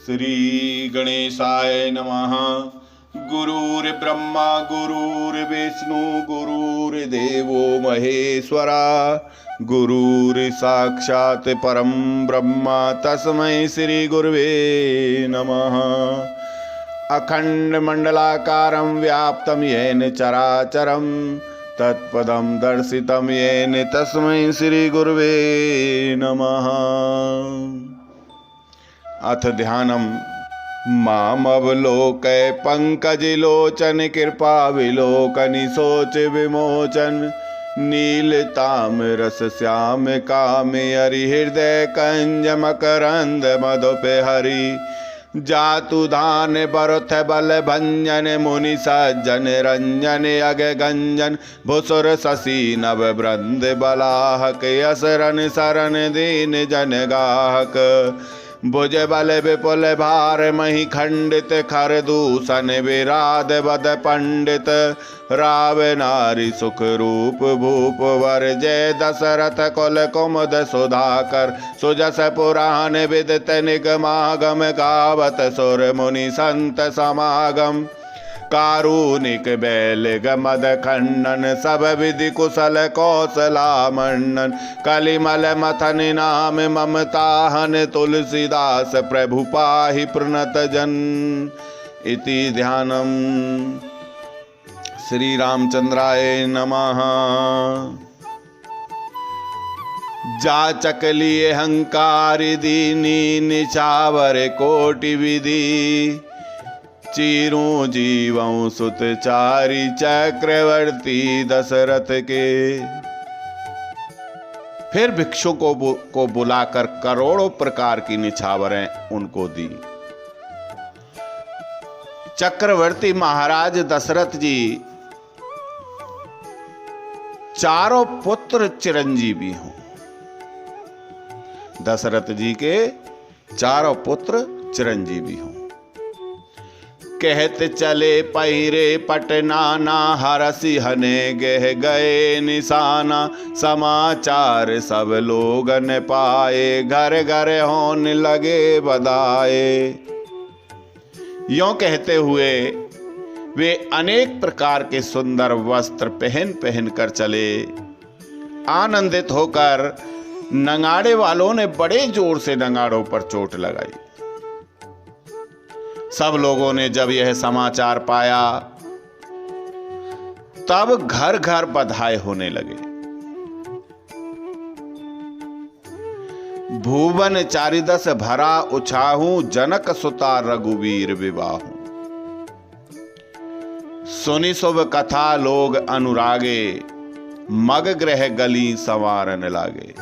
श्री गणेशाय नमः। गुरुर्ब्रह्मा गुरुर्विष्णु गुरुर्देवो महेश्वरा गुरुर्साक्षात् परं ब्रह्म तस्मै श्री गुरुवे नमः। अखण्डमण्डलाकारं व्याप्तं येन चराचरं तत्पदं दर्शितं येन तस्मै श्री गुरुवे नमः। अथ ध्यानम् मामवलोकय पंकजलोचन कृपा विलोकनि शोच विमोचन नीलताम्रस श्याम कामे हरि हृदय कंज मकरंद मधुपे हरि जातु धान बरथ बल भंजन मुनि सज्जन रंजन अग गंजन भुसुर शशि नव वृंद बलाहक असरन शरण दीन जन गाहक भुज बल विपुल भार मही खंडित खर दूषण विराध बद पंडित राव नारी सुख रूप भूप वर जय दशरथ कुल कुमुद सुधाकर सुजस पुराण विदित निगमागम गावत सुर मुनि संत समागम कारुणिक बैल गमद खंडन सब विधि कुशल कौशला मंडन कलिमल मथन नाम ममताहन तुलसीदास प्रभु पाहि प्रणत जन। इति ध्यानम। श्री रामचंद्राय नमः। जाचक लिए हंकारी दीनी निचावर कोटि विधि चीरों जीवों सुत चारी चक्रवर्ती दशरथ के। फिर भिक्षुकों को बुलाकर करोड़ों प्रकार की निछावरें उनको दी। चक्रवर्ती महाराज दशरथ जी चारों पुत्र चिरंजीवी हों। दशरथ जी के चारों पुत्र चिरंजीवी हों। कहते चले पहिरे पटनाना हरसी हने गह गए निशाना समाचार सब लोग न पाए घर घर होने लगे बधाए। यों कहते हुए वे अनेक प्रकार के सुंदर वस्त्र पहन पहन कर चले। आनंदित होकर नगाड़े वालों ने बड़े जोर से नगाड़ों पर चोट लगाई। सब लोगों ने जब यह समाचार पाया तब घर घर बधाई होने लगे। भुवन चारिदस भरा उछाहू जनक सुता रघुवीर विवाहू। सुनि शुभ कथा लोग अनुरागे मग ग्रह गली संवारन लागे।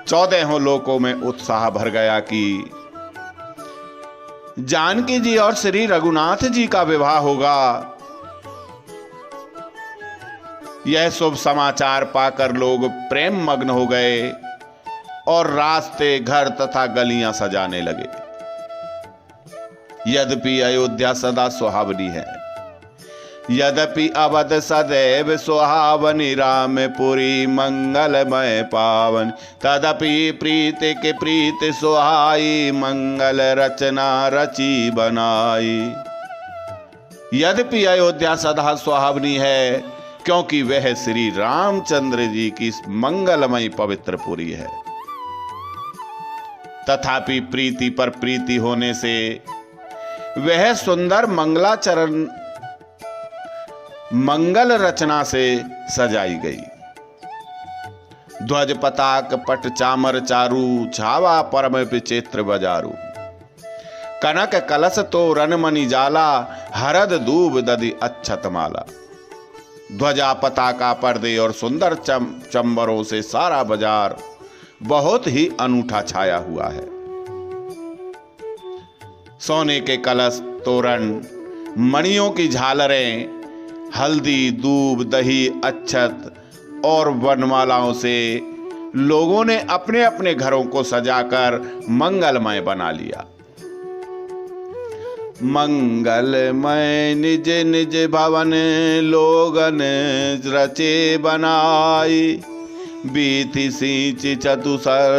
14 लोकों में उत्साह भर गया कि जानकी जी और श्री रघुनाथ जी का विवाह होगा। यह शुभ समाचार पाकर लोग प्रेम मग्न हो गए और रास्ते घर तथा गलियां सजाने लगे। यद्यपि अयोध्या सदा सुहावनी है, यद्यपि अवध सदैव सुहावनी रामपुरी मंगलमय पावन तदपि प्रीति के प्रीति सुहाई मंगल रचना रची बनाई। यद्यपि अयोध्या सदा सुहावनी है क्योंकि वह श्री रामचंद्र जी की मंगलमयी पवित्र पुरी है। तथापि प्रीति पर प्रीति होने से वह सुंदर मंगलाचरण मंगल रचना से सजाई गई। ध्वज पताक पट चामर चारू छावा परम विचित्र बजारू। कनक कलश तो रनमणि जाला हरद दूब दधि अच्छत माला। ध्वजा पताका पर्दे और सुंदर चंबरों से सारा बाजार बहुत ही अनूठा छाया हुआ है। सोने के कलश तोरण मणियों की झालरें हल्दी दूब दही अच्छत और वनमालाओं से लोगों ने अपने अपने घरों को सजाकर मंगलमय बना लिया। मंगलमय निज निज भवन लोगन रचे बनाई बीति सींच चतुसर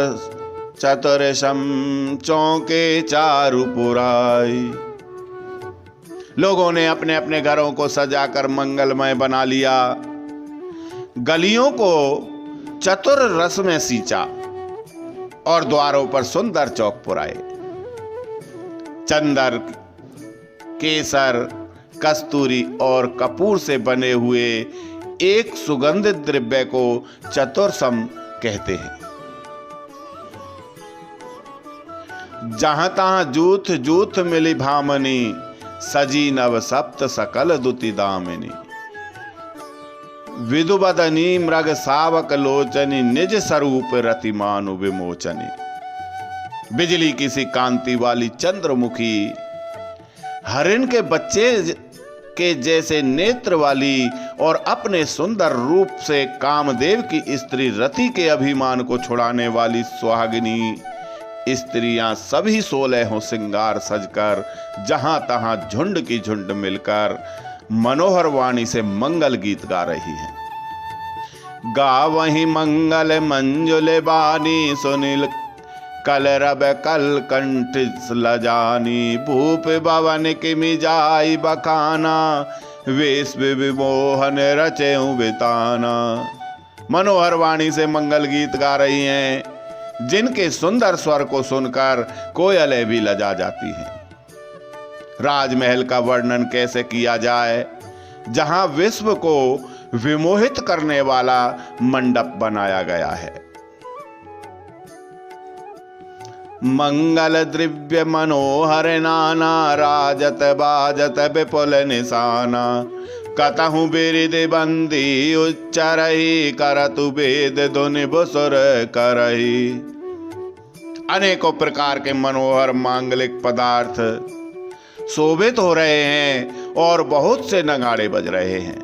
चतुरशम चौके चारु पुराई। लोगों ने अपने अपने घरों को सजाकर मंगलमय बना लिया, गलियों को चतुर रस में सींचा और द्वारों पर सुंदर चौक पुराए। चंदन, केसर, कस्तूरी और कपूर से बने हुए एक सुगंधित द्रव्य को चतुरसम कहते हैं। जहां तहां जूथ जूथ मिली भामनी, सजी नव सप्त सकल दुति दामिनी। विदुबदनी मृग सावक लोचनी, निज स्वरूप रतिमानु विमोचनी। बिजली की सी कांति वाली चंद्रमुखी, हरिण के बच्चे के जैसे नेत्र वाली और अपने सुंदर रूप से कामदेव की स्त्री रति के अभिमान को छुड़ाने वाली सुहागिनी स्त्रियां सभी 16 श्रृंगार सजकर जहां तहां झुंड की झुंड मिलकर मनोहर वाणी से मंगल गीत गा रही हैं। गावहीं मंगल मंजुल बानी, सुनील कल रब कल कंठ लजानी। भूप भवन की मिजाई बखाना, वेश विमोहन रचे बिताना। मनोहर वाणी से मंगल गीत गा रही हैं, जिनके सुंदर स्वर को सुनकर कोयलें भी लजा जाती हैं। राजमहल का वर्णन कैसे किया जाए, जहां विश्व को विमोहित करने वाला मंडप बनाया गया है। मंगल द्रव्य मनोहर नाना, राजत बाजत विपुल निशाना। कतहु बिरिद बंदी उच्चरही, करतु वेद धुनि बुसुर करही। अनेकों प्रकार के मनोहर मांगलिक पदार्थ शोभित हो रहे हैं और बहुत से नगाड़े बज रहे हैं।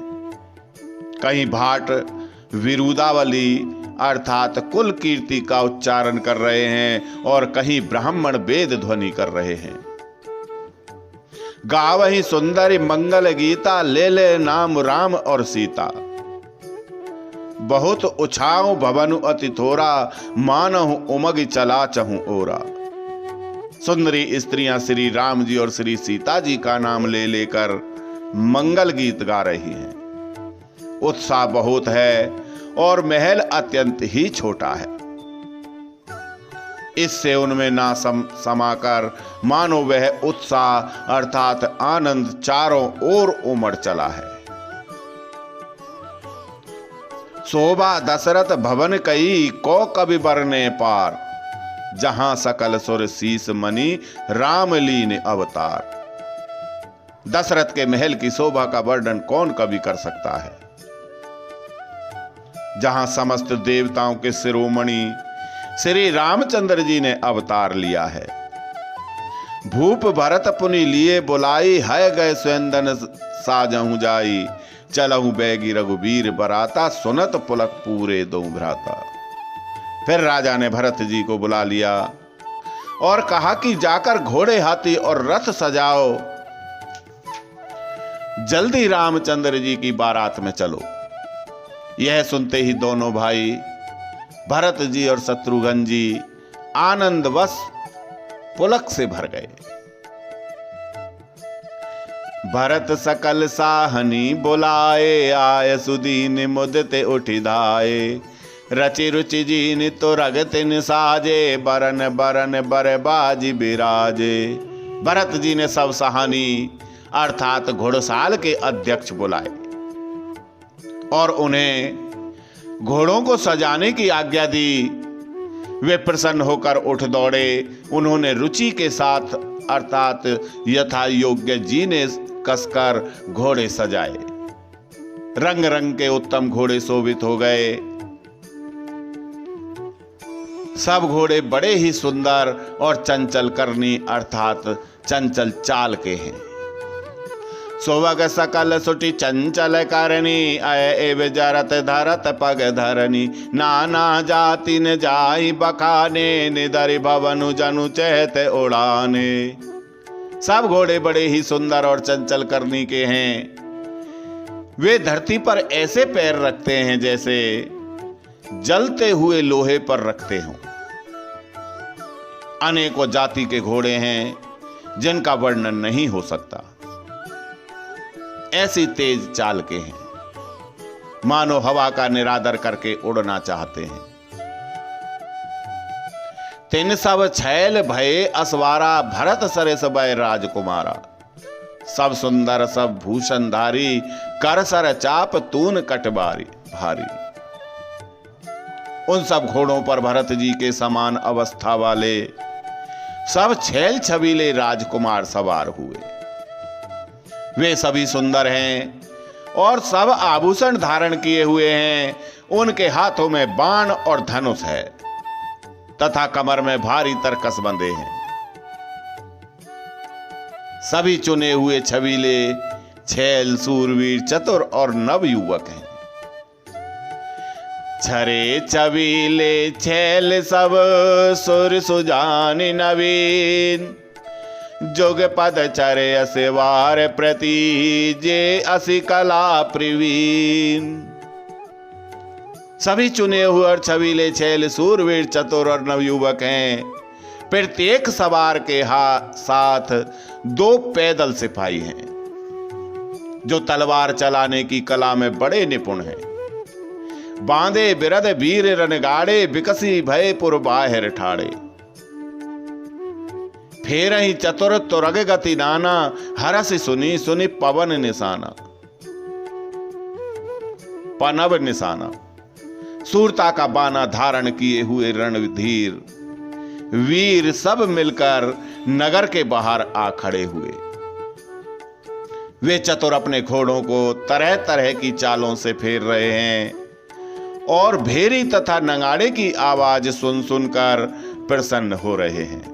कहीं भाट विरुदावली अर्थात कुल कीर्ति का उच्चारण कर रहे हैं और कहीं ब्राह्मण वेद ध्वनि कर रहे हैं। गावहीं सुंदरी मंगल गीता, ले ले नाम राम और सीता। बहुत उछाऊ भवनु अति थोरा, मानहु उमग चला चहु ओरा। सुंदरी स्त्रियां श्री राम जी और श्री सीता जी का नाम ले लेकर मंगल गीत गा रही हैं। उत्साह बहुत है और महल अत्यंत ही छोटा है। इससे उनमें ना समाकर मानो वह उत्साह अर्थात आनंद चारों ओर उमड़ चला है। शोभा दशरथ भवन कई, को कवि बरने पार। जहां सकल सुर शीस मणि, राम लीन अवतार। दशरथ के महल की शोभा का वर्णन कौन कवि कर सकता है, जहां समस्त देवताओं के शिरोमणि श्री रामचंद्र जी ने अवतार लिया है। भूप भरत पुनि लिए बुलाई, है गए स्वयंदन साजहु जाई। चलहु बैगी रघुबीर बराता, सुनत पुलक पूरे दो भ्राता। फिर राजा ने भरत जी को बुला लिया और कहा कि जाकर घोड़े हाथी और रथ सजाओ, जल्दी रामचंद्र जी की बारात में चलो। यह सुनते ही दोनों भाई भरत जी और शत्रुघ्न जी आनंदवश पुलक से भर गए। भरत सकल साहनी बुलाए, आय सुदीन मुदते उठि धाये। रचि रुचि जीन तो रगतिन साजे, बरन बरन बर बाजी बिराजे। भरत जी ने सब सहानी अर्थात घुड़साल के अध्यक्ष बुलाए और उन्हें घोड़ों को सजाने की आज्ञा दी। वे प्रसन्न होकर उठ दौड़े। उन्होंने रुचि के साथ अर्थात यथा योग्य जी ने कसकर घोड़े सजाए। रंग रंग के उत्तम घोड़े शोभित हो गए। सब घोड़े बड़े ही सुंदर और चंचल करनी अर्थात चंचल चाल के हैं। सोवग सकल सुटी चंचल करनी, अय जरत धरत पग धरनी। नाना जाति न जाई बखाने, निदरि भवनु जनु चहत उड़ाने। सब घोड़े बड़े ही सुंदर और चंचल करनी के हैं। वे धरती पर ऐसे पैर रखते हैं जैसे जलते हुए लोहे पर रखते हों। अनेकों जाति के घोड़े हैं जिनका वर्णन नहीं हो सकता। ऐसी तेज चाल के हैं, मानो हवा का निरादर करके उड़ना चाहते हैं। तिन सब छैल भये असवारा, भरत सरेस भय राजकुमारा। सब सुंदर सब भूषणधारी, कर सर चाप तून कटबारी भारी। उन सब घोड़ों पर भरत जी के समान अवस्था वाले सब छैल छबीले राजकुमार सवार हुए। वे सभी सुंदर हैं और सब आभूषण धारण किए हुए हैं। उनके हाथों में बाण और धनुष है तथा कमर में भारी तरकस बंधे हैं। सभी चुने हुए छबीले छैल सूरवीर चतुर और नव युवक हैं। छरे छबीले छैल सब सुर सुजान नवीन, जोग पद चरे असेवार प्रति जे असि कला प्रवीण। सभी चुने हुए और छबीले छैल सूरवीर चतुर और नवयुवक हैं। प्रत्येक सवार के साथ 2 पैदल सिपाही हैं जो तलवार चलाने की कला में बड़े निपुण हैं। बांधे बिरद वीर रनगाड़े, बिकसी भय पुर बाहिर ठाड़े। फेर ही चतुर तुरग गति नाना, हरस सुनी सुनी पवन निशाना पनव निशाना। सूरता का बाना धारण किए हुए रणधीर वीर सब मिलकर नगर के बाहर आ खड़े हुए। वे चतुर अपने घोड़ों को तरह तरह की चालों से फेर रहे हैं और भेरी तथा नगाड़े की आवाज सुन सुनकर प्रसन्न हो रहे हैं।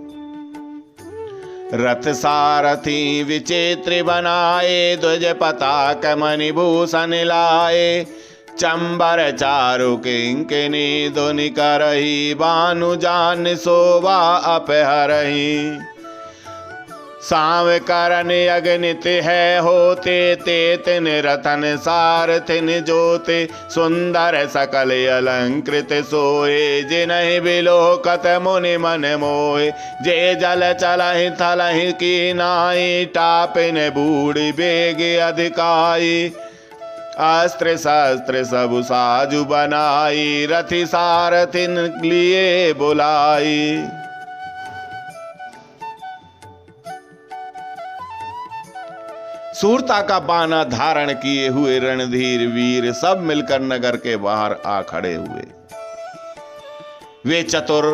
रथ सारथी विचित्र बनाए, ध्वज पताक मणिभूषण लाए। चंबर चारु किंकिनी धुनि करही, भानु जान शोभा अपहरही। सांव करन अगणित है होते, ते तिन रतन सारथिन जोते। सुंदर सकल अलंकृत सोए, जिनहि बिलोकत मुनि मन मोहे। जे जल चलहि थलहि की नाई, टापिन बूढ़ी बेग अधिकाई। अस्त्र शस्त्र सब साजु बनाई, रथि सारथिन लिए बुलाई। सूरता का बाना धारण किए हुए रणधीर वीर सब मिलकर नगर के बाहर आ खड़े हुए। वे चतुर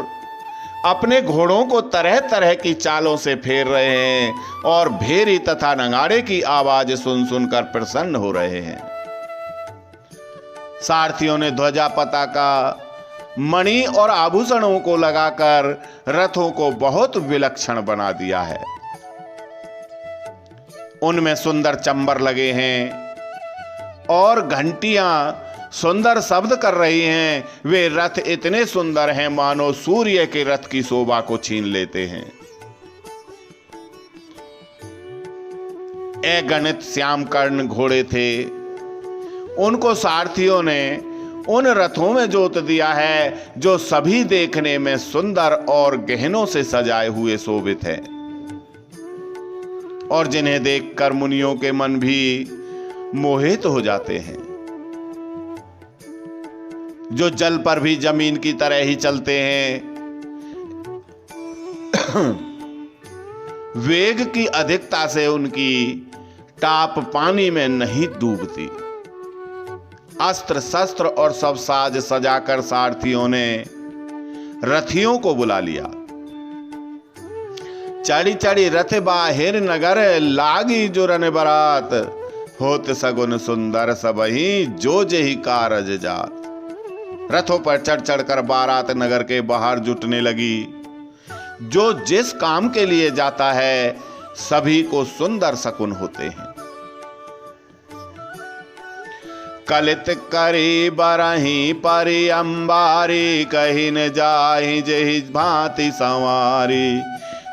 अपने घोड़ों को तरह तरह की चालों से फेर रहे हैं और भेरी तथा नगाड़े की आवाज सुन सुनकर प्रसन्न हो रहे हैं। सारथियों ने ध्वजा पताका मणि और आभूषणों को लगाकर रथों को बहुत विलक्षण बना दिया है। उनमें सुंदर चंबर लगे हैं और घंटियां सुंदर शब्द कर रही हैं। वे रथ इतने सुंदर हैं मानो सूर्य के रथ की शोभा को छीन लेते हैं। अगणित श्याम कर्ण घोड़े थे। उनको सारथियों ने उन रथों में जोत दिया है जो सभी देखने में सुंदर और गहनों से सजाए हुए शोभित है और जिन्हें देखकर मुनियों के मन भी मोहित हो जाते हैं। जो जल पर भी जमीन की तरह ही चलते हैं। वेग की अधिकता से उनकी टाप पानी में नहीं डूबती। अस्त्र शस्त्र और सब साज सजाकर सारथियों ने रथियों को बुला लिया। चढ़ी चढ़ी रथ बाहिर नगर, लागी जो रन बरात। होत सगुन सुंदर सबही, जो जेहि कारज जात। रथों पर चढ़ चढ़कर बारात नगर के बाहर जुटने लगी। जो जिस काम के लिए जाता है सभी को सुंदर शकुन होते हैं। कलित करी बरही परि अंबारी, कहीं न जाहि जेहि भांति संवारी।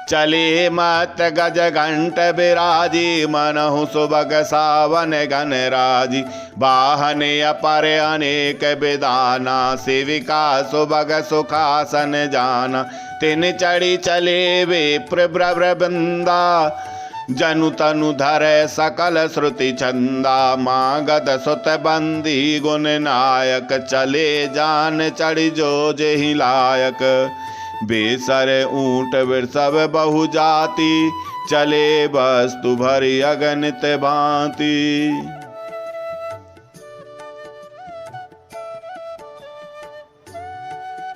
चले मत गज घंट बिराजी, मनहु सुबग सावन गण राजी। वाहन अपर अनेक विधाना, सेविका सुबग सुखासन जाना। तिन चढ़ी चले विप्र वृंदा, जनु तनु धर सकल श्रुति छंदा। मागध सुत बंदी गुण नायक, चले जान चढ़ी जो जेहि लायक। बेसर ऊंट वृषभ बहु जाति, चले वस्तु भरी अगणित भांति।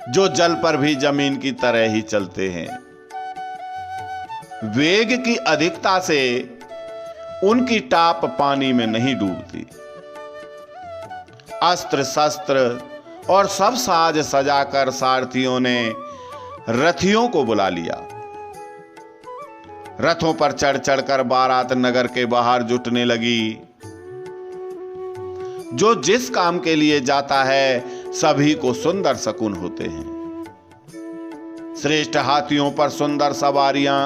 जो जल पर भी जमीन की तरह ही चलते हैं। वेग की अधिकता से उनकी टाप पानी में नहीं डूबती। अस्त्र शस्त्र और सब साज सजाकर सारथियों ने रथियों को बुला लिया। रथों पर चढ़ चढ़कर बारात नगर के बाहर जुटने लगी। जो जिस काम के लिए जाता है सभी को सुंदर शकुन होते हैं। श्रेष्ठ हाथियों पर सुंदर सवारियां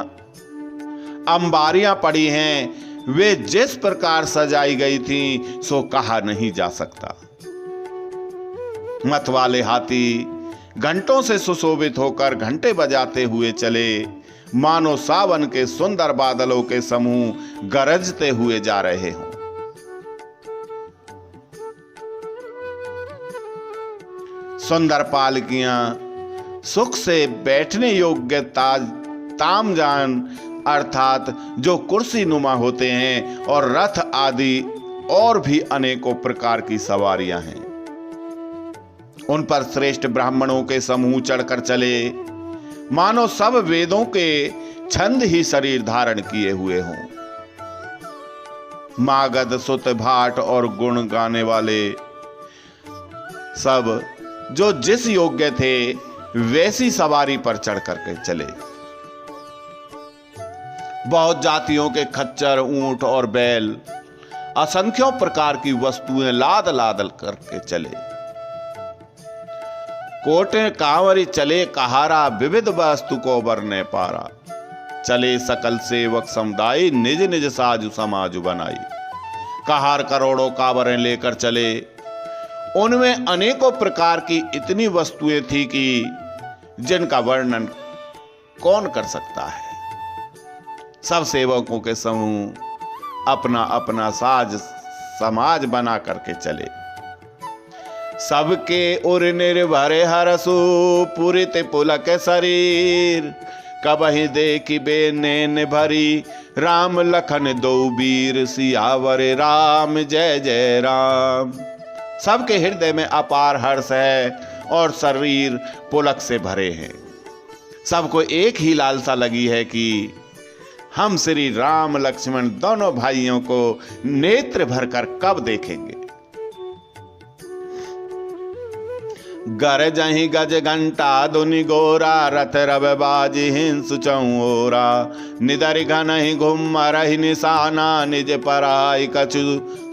अंबारियां पड़ी हैं। वे जिस प्रकार सजाई गई थी सो कहा नहीं जा सकता। मत वाले हाथी घंटों से सुशोभित होकर घंटे बजाते हुए चले, मानो सावन के सुंदर बादलों के समूह गरजते हुए जा रहे हों। सुंदर पालकियां सुख से बैठने योग्य तामजान अर्थात जो कुर्सी नुमा होते हैं, और रथ आदि और भी अनेकों प्रकार की सवारियां हैं। उन पर श्रेष्ठ ब्राह्मणों के समूह चढ़कर चले, मानो सब वेदों के छंद ही शरीर धारण किए हुए हों। मागध सुत भाट और गुण गाने वाले सब जो जिस योग्य थे वैसी सवारी पर चढ़ करके चले। बहुत जातियों के खच्चर, ऊंट और बैल, असंख्यों प्रकार की वस्तुएं लाद लाद करके चले। कोटे कांवरी चले कहारा, विविध वस्तु को बरने पारा। चले सकल सेवक समुदाय, निज निज साजु समाजु बनाई। कहार करोड़ों कांवरें लेकर चले। उनमें अनेकों प्रकार की इतनी वस्तुएं थी कि जिनका वर्णन कौन कर सकता है। सब सेवकों के समूह अपना अपना साज समाज बना करके चले। सबके उर निर्भर हरसु, पुरित पुलक शरीर। कबहि देखी बेनैन भरी, राम लखन दो वीर। सियावर राम जय जय राम। सबके हृदय में अपार हर्ष है और शरीर पुलक से भरे हैं। सबको एक ही लालसा लगी है कि हम श्री राम लक्ष्मण दोनों भाइयों को नेत्र भरकर कब देखेंगे। गरजहि गज घंटा धुनि गोरा, रथ रव बाजी हिंसु चौरा। निदरि घनहि घुमरहि निशाना, निज पराई कछु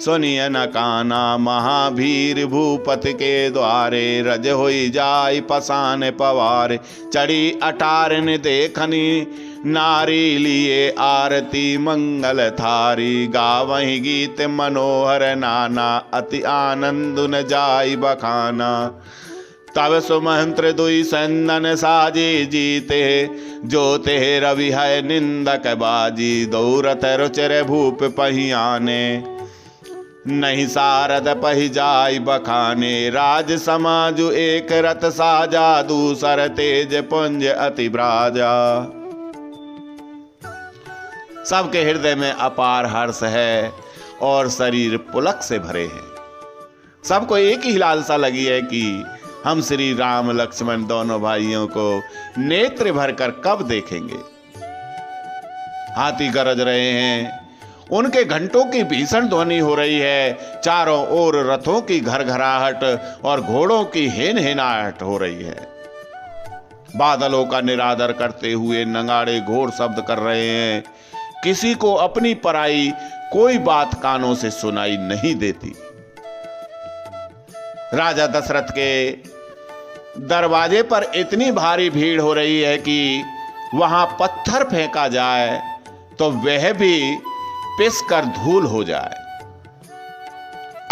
सुनिय न काना। महावीर भूपति के द्वारे, रज होई जाय पसान पवारे। चढ़ी अटारन देखनी, नारी लिए आरती मंगल थारी। गावहि गीत मनोहर नाना, अति आनंद न जाय बखाना। तब सुमंत्र दुई संदन साजी, जीते जोते रवि है निंदक बाजी। दौरथ रुचिर भूप पहियाने, नहीं सारद पहि जाय बखाने। राज समाजु एक रथ साजा, दूसर तेज पुंज अति ब्राजा। सबके हृदय में अपार हर्ष है और शरीर पुलक से भरे हैं। सबको एक ही लालसा लगी है कि हम श्री राम लक्ष्मण दोनों भाइयों को नेत्र भरकर कब देखेंगे। हाथी गरज रहे हैं, उनके घंटों की भीषण ध्वनि हो रही है। चारों ओर रथों की घरघराहट और घोड़ों की हेनहेनाहट हो रही है। बादलों का निरादर करते हुए नगाड़े घोर शब्द कर रहे हैं। किसी को अपनी पराई कोई बात कानों से सुनाई नहीं देती। राजा दशरथ के दरवाजे पर इतनी भारी भीड़ हो रही है कि वहां पत्थर फेंका जाए तो वह भी पिस कर धूल हो जाए।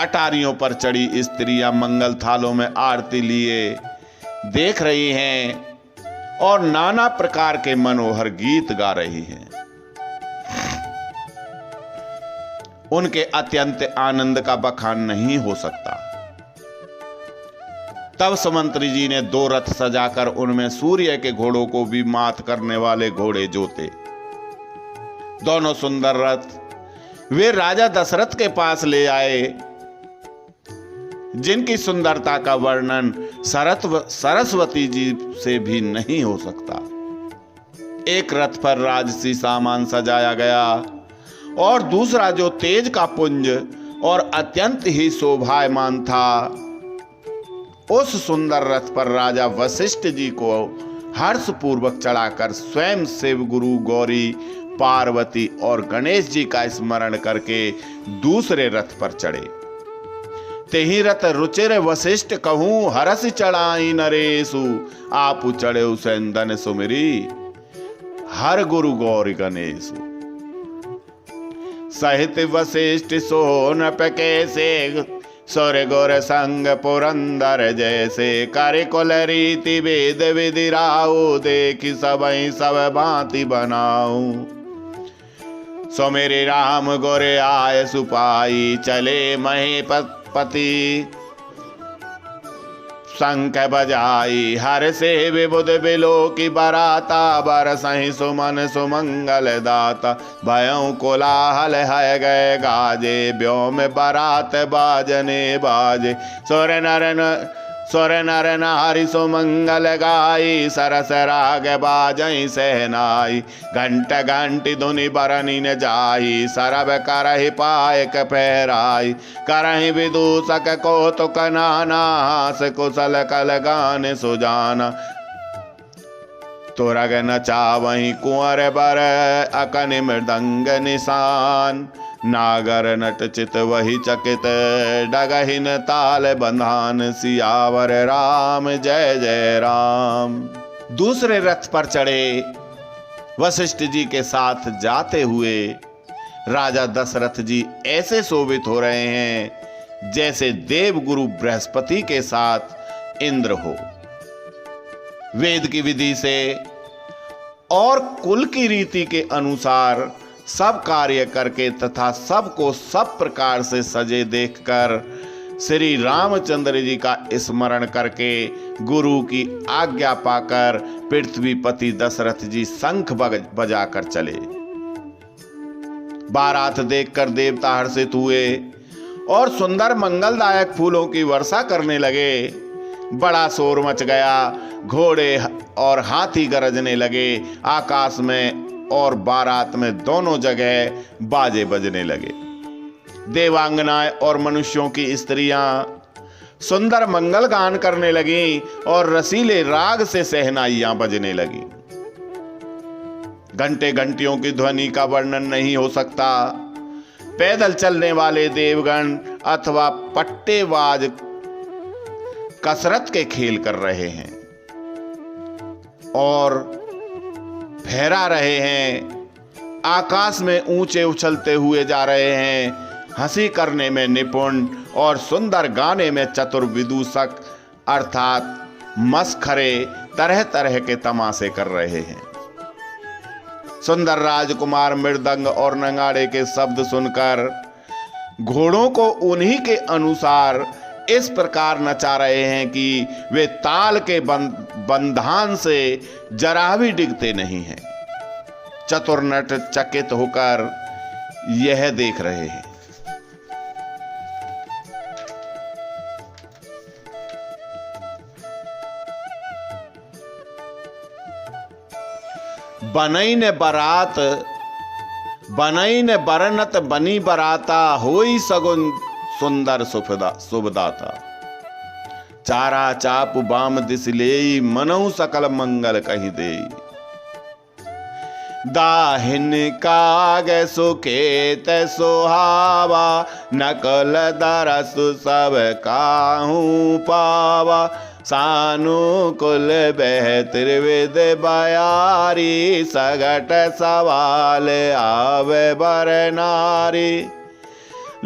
अटारियों पर चढ़ी स्त्रियां मंगल थालों में आरती लिए देख रही हैं और नाना प्रकार के मनोहर गीत गा रही हैं। उनके अत्यंत आनंद का बखान नहीं हो सकता। तब सुमंत्री जी ने 2 रथ सजाकर उनमें सूर्य के घोड़ों को भी मात करने वाले घोड़े जोते। दोनों सुंदर रथ वे राजा दशरथ के पास ले आए, जिनकी सुंदरता का वर्णन सरस्वती जी से भी नहीं हो सकता। एक रथ पर राजसी सामान सजाया गया और दूसरा जो तेज का पुंज और अत्यंत ही शोभायमान था, उस सुंदर रथ पर राजा वशिष्ठ जी को हर्षपूर्वक चढ़ाकर स्वयं शिव गुरु गौरी पार्वती और गणेश जी का स्मरण करके दूसरे रथ पर चढ़े। तेहि रथ रुचिर वशिष्ठ कहूं हरस चढ़ाई नरेशु, आपु चढ़े सेंदन सुमिरी हर गुरु गौरी गणेशु। सहित वशिष्ठ सोनप कैसे सुर गुर संग पुरंदर जैसे, करे कुल रीति वेद विधि राउ, देखी सबई सब भांति बनाऊ। सो मेरे राम गोरे आय सुपाई, चले महीपति शंख बजाई। हर से विबुध बिलो की बराता, बरसहि सुमन सुमंगल दाता। भयं कोलाहल है गए गाजे, व्योम बरात बाजने बाजे। सुर नर नारी सुमंगल गाई, सरस राग बाजई सहनाई। घंट घंटी धुनि बरनी न जाई, सरब करहि पायक पहराई। करहि विदूषक कौतुक नाना, हास कुशल कल गान सुजाना। तुरग नचावहि कुंवर बर, अकनि मृदंग निशान। नागर नट चित वही चकित, डगहिन ताल बंधान। सियावर राम जय जय राम। दूसरे रथ पर चढ़े वशिष्ठ जी के साथ जाते हुए राजा दशरथ जी ऐसे शोभित हो रहे हैं जैसे देव गुरु बृहस्पति के साथ इंद्र हो। वेद की विधि से और कुल की रीति के अनुसार सब कार्य करके तथा सबको सब प्रकार से सजे देखकर श्री रामचंद्र जी का स्मरण करके गुरु की आज्ञा पाकर पृथ्वीपति दशरथ जी शंख बजाकर चले। बारात देखकर देवता हर्षित हुए और सुंदर मंगलदायक फूलों की वर्षा करने लगे। बड़ा शोर मच गया, घोड़े और हाथी गरजने लगे। आकाश में और बारात में दोनों जगह बाजे बजने लगे। देवांगनाएं और मनुष्यों की स्त्रियां सुंदर मंगल गान करने लगी और रसीले राग से सहनाइयां बजने लगी। घंटे घंटियों की ध्वनि का वर्णन नहीं हो सकता। पैदल चलने वाले देवगण अथवा पट्टेबाज कसरत के खेल कर रहे हैं और फहरा रहे हैं। आकाश में ऊंचे उछलते हुए जा रहे हैं। हंसी करने में निपुण और सुंदर गाने में चतुर विदूषक अर्थात मस्खरे तरह तरह के तमाशे कर रहे हैं। सुंदर राजकुमार मृदंग और नगाड़े के शब्द सुनकर घोड़ों को उन्हीं के अनुसार इस प्रकार नचा रहे हैं कि वे ताल के बंधान से जरा भी डिगते नहीं हैं। चतुर नट चकित होकर यह देख रहे हैं। बनई ने बरात बनई ने बरनत बनी बराता, होई सगुन सुंदर सुभदाता। चारा चाप बाम दिस लेई, मनऊ सकल मंगल कही देई। दाहिन काग सुखेत सुहावा, नकल दरस सब काहू पावा। सानुकुल बह त्रिविध बयारी, सगट सवाल आवे बर नारी।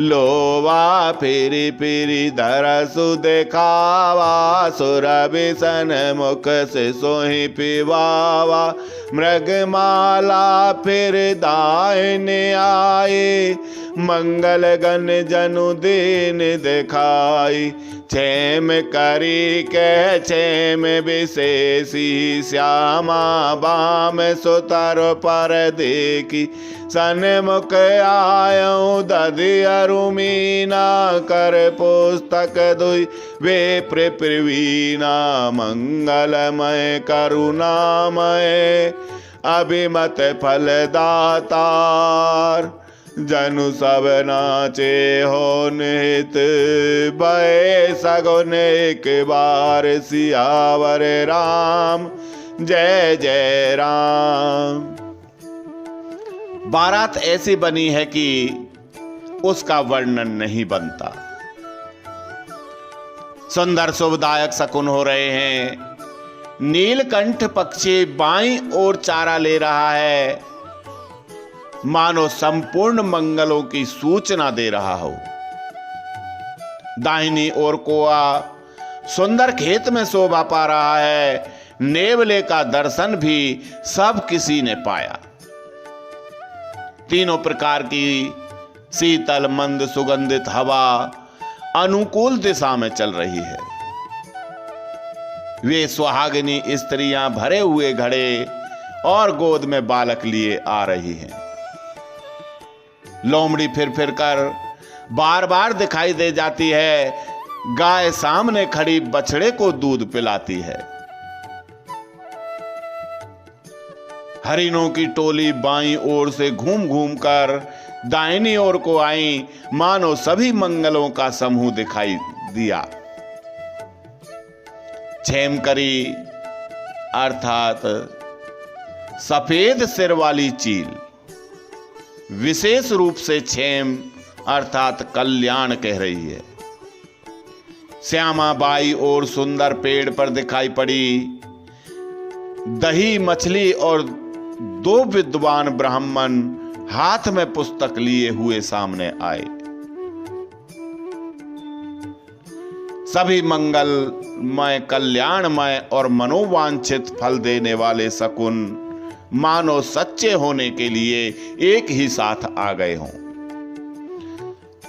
लोवा फिरी फिरी धरसु देखावा, सुर बिसन मुख से सोही पिवावा। मृगमाला फिर दाहिने आए, मंगल गण जनु दीन दिखाई। क्षेम करी के क्षेम विशेषी, श्यामा बाम सुतर पर देखी। सन्मुख आयऊ दधियरु मीना, कर पुस्तक दुई वे प्रवीणा। मंगलमय करुणामय अभिमत फलदातार, जनु सब नाचे हो निहित। भय सगुन एक बार सियावर राम, जय जय राम। बारात ऐसी बनी है कि उसका वर्णन नहीं बनता। सुंदर शुभदायक शकुन हो रहे हैं। नीलकंठ पक्षी बाईं ओर चारा ले रहा है, मानो संपूर्ण मंगलों की सूचना दे रहा हो। दाहिनी ओर कोआ सुंदर खेत में शोभा पा रहा है। नेवले का दर्शन भी सब किसी ने पाया। तीनों प्रकार की शीतल मंद सुगंधित हवा अनुकूल दिशा में चल रही है। वे सुहागिनी स्त्रियां भरे हुए घड़े और गोद में बालक लिए आ रही हैं। लोमड़ी फिर फिर कर बार बार दिखाई दे जाती है। गाय सामने खड़ी बछड़े को दूध पिलाती है। हरिणों की टोली बाईं ओर से घूम घूम कर दाहिनी ओर को आई, मानो सभी मंगलों का समूह दिखाई दिया। क्षेमकरी अर्थात सफेद सिर वाली चील, विशेष रूप से क्षेम अर्थात कल्याण कह रही है। श्यामा बाई और सुंदर पेड़ पर दिखाई पड़ी। दही मछली और 2 विद्वान ब्राह्मण हाथ में पुस्तक लिए हुए सामने आए। सभी मंगलमय कल्याणमय और मनोवांछित फल देने वाले शकुन मानो सच्चे होने के लिए एक ही साथ आ गए हों।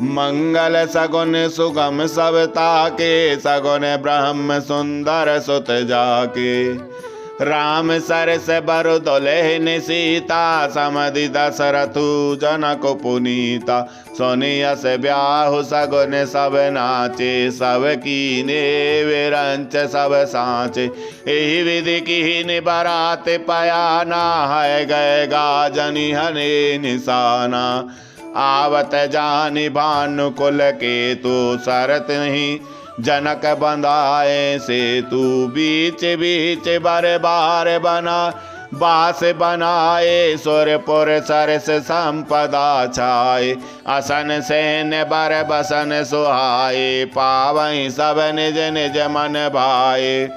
मंगल सगुन सुगम सबता के, सगुन ब्रह्म सुंदर सुत जाके। राम सरस बरु दुल्हन सीता, समधि दशरथु जनक पुनीता। सोनियस ब्याहु सगुन सब नाचे, सब कीने विरंच सब साँचे। एहि विधि कीन बरात पयाना, है गए गाजनि हने निशाना। आवत जानि भानुकुल केतु, सरत नहीं जनक बंधाए सेतु। बीच बीच बर बार बना, बास बनाए। सुरपुर सरस संपदा छाए, असन सेन बर बसन सुहाए। पावई सब निज निज मन भाए,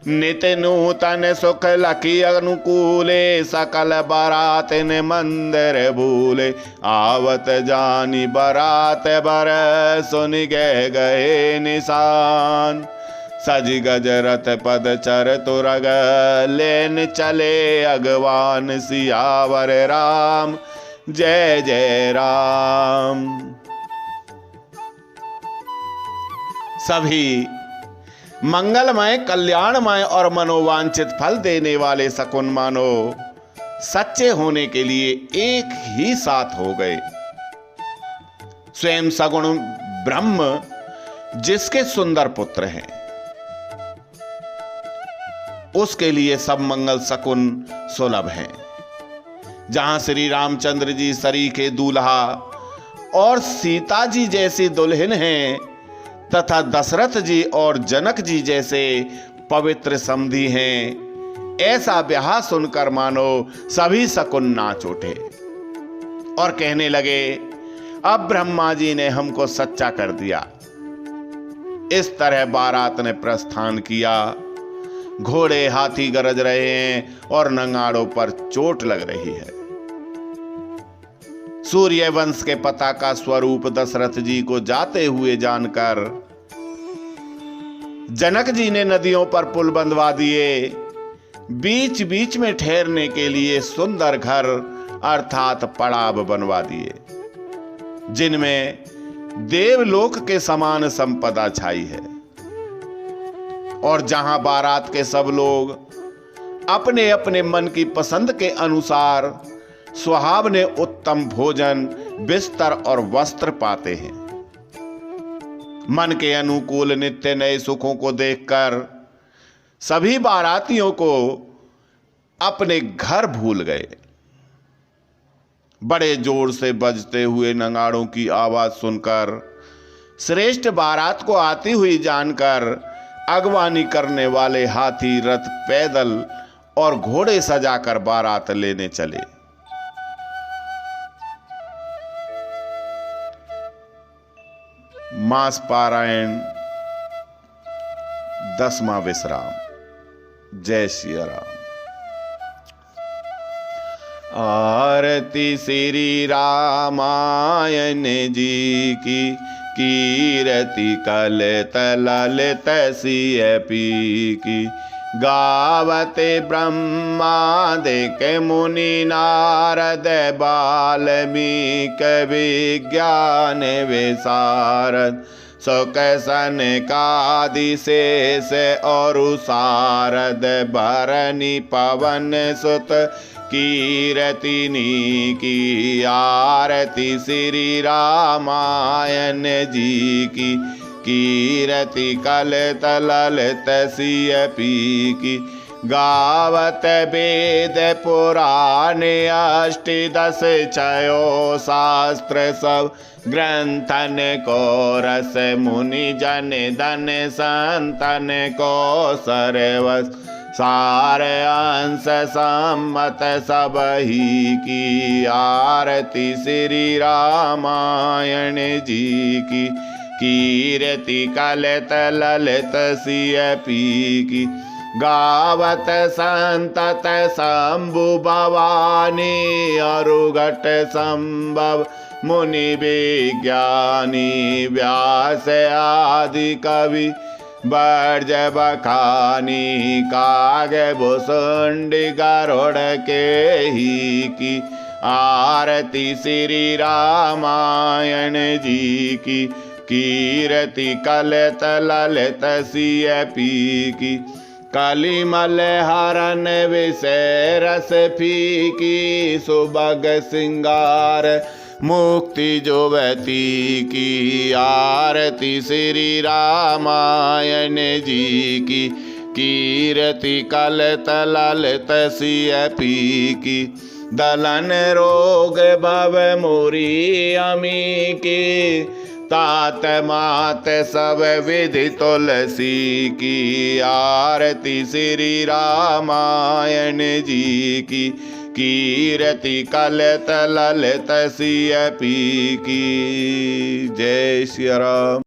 नित नूतन सुख लखी अनुकूले। सकल बारात ने मंदिर भूले, आवत जानी बारात बर सुनि गए निशान। सज गज रथ पद चर तुरग, लेन चले अगवान। सियावर राम, जय जय राम। सभी मंगलमय कल्याणमय और मनोवांछित फल देने वाले शकुन मानो सच्चे होने के लिए एक ही साथ हो गए। स्वयं सगुण ब्रह्म जिसके सुंदर पुत्र हैं, उसके लिए सब मंगल शकुन सुलभ हैं। जहां श्री रामचंद्र जी सरीखे दूल्हा और सीता जी जैसी दुल्हन हैं, तथा दशरथ जी और जनक जी जैसे पवित्र समधी हैं, ऐसा ब्याह सुनकर मानो सभी शकुन नाच उठे और कहने लगे, अब ब्रह्मा जी ने हमको सच्चा कर दिया। इस तरह बारात ने प्रस्थान किया। घोड़े हाथी गरज रहे हैं और नंगाड़ों पर चोट लग रही है। सूर्य वंश के पताका स्वरूप दशरथ जी को जाते हुए जानकर जनक जी ने नदियों पर पुल बंधवा दिए। बीच बीच में ठहरने के लिए सुंदर घर अर्थात पड़ाव बनवा दिए, जिनमें देवलोक के समान संपदा छाई है, और जहां बारात के सब लोग अपने अपने मन की पसंद के अनुसार सुहावने उत्तम भोजन, बिस्तर और वस्त्र पाते हैं। मन के अनुकूल नित्य नए सुखों को देखकर सभी बारातियों को अपने घर भूल गए। बड़े जोर से बजते हुए नगाड़ों की आवाज सुनकर श्रेष्ठ बारात को आती हुई जानकर अगवानी करने वाले हाथी, रथ, पैदल और घोड़े सजाकर बारात लेने चले। मास पारायण 10वां विश्राम। जय श्री राम। आरती श्री रामायण जी की, कीरति कलित ललित सिय पी की। गावते ब्रह्मादिक मुनि नारद बाल्मीक विज्ञान विशारद। सुख सनकादि शेष और सारद भरणी पवन सुत कीरतिनी की। आरती श्री रामायण जी की, कीरति कलित ललित सिय पी की। गावत वेद पुराण अष्टदश छयो शास्त्र सब। ग्रंथन को रस मुनि जन धन संतन को सर्वस। सार अंश सम्मत सब ही की। आरती श्री रामायण जी की, कीरति कलित ललित सिय पी की। गावत संतत शंभु भवानी अरुघट संभव मुनि विज्ञानी। व्यास आदि कवि बर्ज बखानी। कागे भुसुंडी गरुड़ के ही की। आरती श्री रामायण जी की, कीरति कलित ललित सिय पी की। कलिमल हरन विषय रस फीकी। सुबग सिंगार मुक्ति जुवती की। आरती श्री रामायण जी की, कीरति कलित ललित सिय पी की। दलन रोग भव मुरी अमी की। तात मात सब विधि तुलसी की। आरती श्री रामायण जी की, कीरति कलित ललित सिय पी की। जय श्री राम।